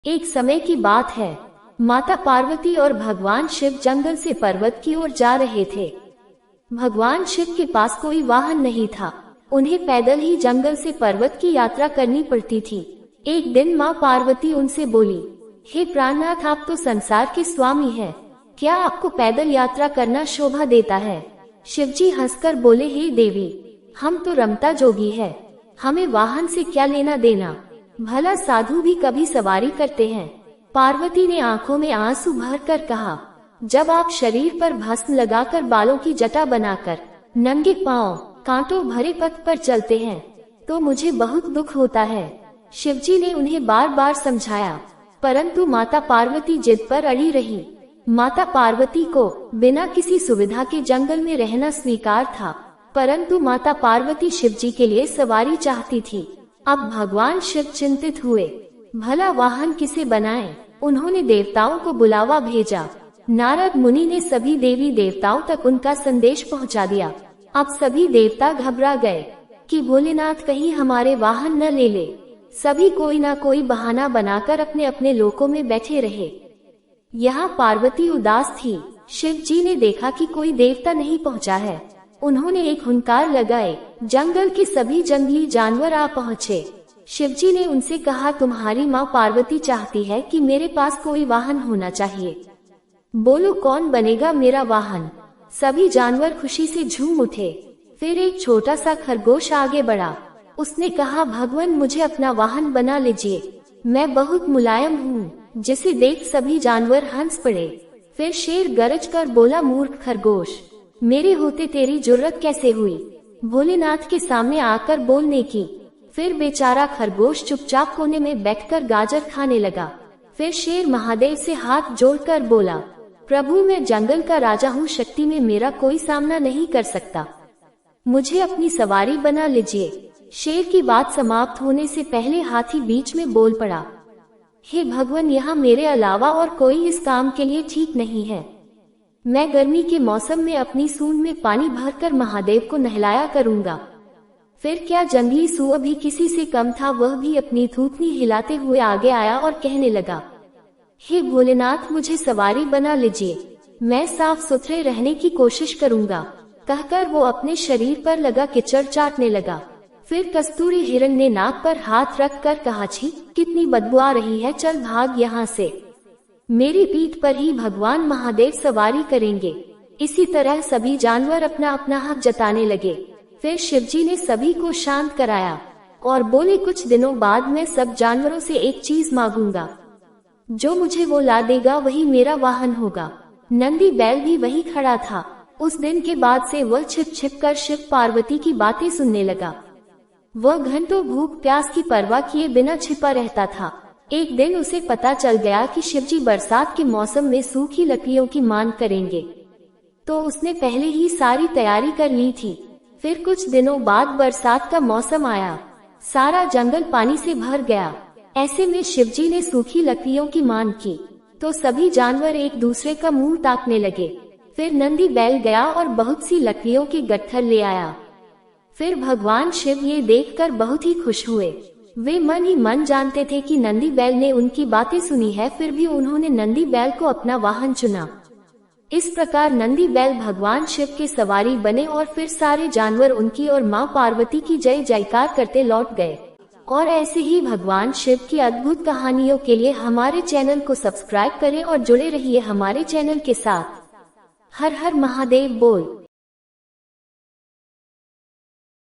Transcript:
एक समय की बात है, माता पार्वती और भगवान शिव जंगल से पर्वत की ओर जा रहे थे। भगवान शिव के पास कोई वाहन नहीं था, उन्हें पैदल ही जंगल से पर्वत की यात्रा करनी पड़ती थी। एक दिन माँ पार्वती उनसे बोली, हे प्राणनाथ, आप तो संसार के स्वामी हैं, क्या आपको पैदल यात्रा करना शोभा देता है? शिवजी हंसकर बोले, हे देवी, हम तो रमता जोगी है, हमें वाहन से क्या लेना देना, भला साधु भी कभी सवारी करते हैं। पार्वती ने आंखों में आंसू भरकर कहा, जब आप शरीर पर भस्म लगाकर बालों की जटा बनाकर नंगे पांव कांटों भरे पथ पर चलते हैं तो मुझे बहुत दुख होता है। शिवजी ने उन्हें बार बार समझाया, परंतु माता पार्वती जिद पर अड़ी रही। माता पार्वती को बिना किसी सुविधा के जंगल में रहना स्वीकार था, परंतु माता पार्वती शिवजी के लिए सवारी चाहती थी। अब भगवान शिव चिंतित हुए, भला वाहन किसे बनाएं? उन्होंने देवताओं को बुलावा भेजा। नारद मुनि ने सभी देवी देवताओं तक उनका संदेश पहुंचा दिया। अब सभी देवता घबरा गए कि भोलेनाथ कहीं हमारे वाहन न ले ले। सभी कोई ना कोई बहाना बनाकर अपने अपने लोकों में बैठे रहे। यहाँ पार्वती उदास थी। शिव जी ने देखा कि कोई देवता नहीं पहुँचा है। उन्होंने एक हुंकार लगाए, जंगल के सभी जंगली जानवर आ पहुँचे। शिवजी ने उनसे कहा, तुम्हारी माँ पार्वती चाहती है कि मेरे पास कोई वाहन होना चाहिए, बोलो कौन बनेगा मेरा वाहन? सभी जानवर खुशी से झूम उठे। फिर एक छोटा सा खरगोश आगे बढ़ा। उसने कहा, भगवान मुझे अपना वाहन बना लीजिए, मैं बहुत मुलायम हूँ। जिसे देख सभी जानवर हंस पड़े। फिर शेर गरज कर बोला, मूर्ख खरगोश, मेरे होते तेरी जुर्रत कैसे हुई भोलेनाथ के सामने आकर बोलने की? फिर बेचारा खरगोश चुपचाप कोने में बैठकर गाजर खाने लगा। फिर शेर महादेव से हाथ जोड़कर बोला, प्रभु मैं जंगल का राजा हूँ, शक्ति में मेरा कोई सामना नहीं कर सकता, मुझे अपनी सवारी बना लीजिए। शेर की बात समाप्त होने से पहले हाथी बीच में बोल पड़ा, हे भगवान, यहाँ मेरे अलावा और कोई इस काम के लिए ठीक नहीं है। मैं गर्मी के मौसम में अपनी सूंड में पानी भरकर महादेव को नहलाया करूंगा। फिर क्या जंगली सूअर भी किसी से कम था, वह भी अपनी थूथनी हिलाते हुए आगे आया और कहने लगा, हे भोलेनाथ, मुझे सवारी बना लीजिए, मैं साफ सुथरे रहने की कोशिश करूंगा। कहकर वो अपने शरीर पर लगा कीचड़ चाटने लगा। फिर कस्तूरी हिरण ने नाक पर हाथ रखकर कहा, छी, कितनी बदबू आ रही है, चल भाग यहाँ से, मेरी पीठ पर ही भगवान महादेव सवारी करेंगे। इसी तरह सभी जानवर अपना अपना हक जताने लगे। फिर शिवजी ने सभी को शांत कराया और बोले, कुछ दिनों बाद मैं सब जानवरों से एक चीज मांगूंगा, जो मुझे वो ला देगा वही मेरा वाहन होगा। नंदी बैल भी वही खड़ा था। उस दिन के बाद से वह छिप छिप कर शिव पार्वती की बातें सुनने लगा। वह घंटों भूख प्यास की परवाह किए बिना छिपा रहता था। एक दिन उसे पता चल गया कि शिवजी बरसात के मौसम में सूखी लकड़ियों की मांग करेंगे, तो उसने पहले ही सारी तैयारी कर ली थी। फिर कुछ दिनों बाद बरसात का मौसम आया, सारा जंगल पानी से भर गया। ऐसे में शिवजी ने सूखी लकड़ियों की मांग की तो सभी जानवर एक दूसरे का मुंह ताकने लगे। फिर नंदी बैल गया और बहुत सी लकड़ियों के गट्ठर ले आया। फिर भगवान शिव ये देखकर बहुत ही खुश हुए। वे मन ही मन जानते थे कि नंदी बैल ने उनकी बातें सुनी है, फिर भी उन्होंने नंदी बैल को अपना वाहन चुना। इस प्रकार नंदी बैल भगवान शिव के सवारी बने और फिर सारे जानवर उनकी और माँ पार्वती की जय जयकार करते लौट गए। और ऐसे ही भगवान शिव की अद्भुत कहानियों के लिए हमारे चैनल को सब्सक्राइब करें और जुड़े रहिए हमारे चैनल के साथ। हर हर महादेव बोल।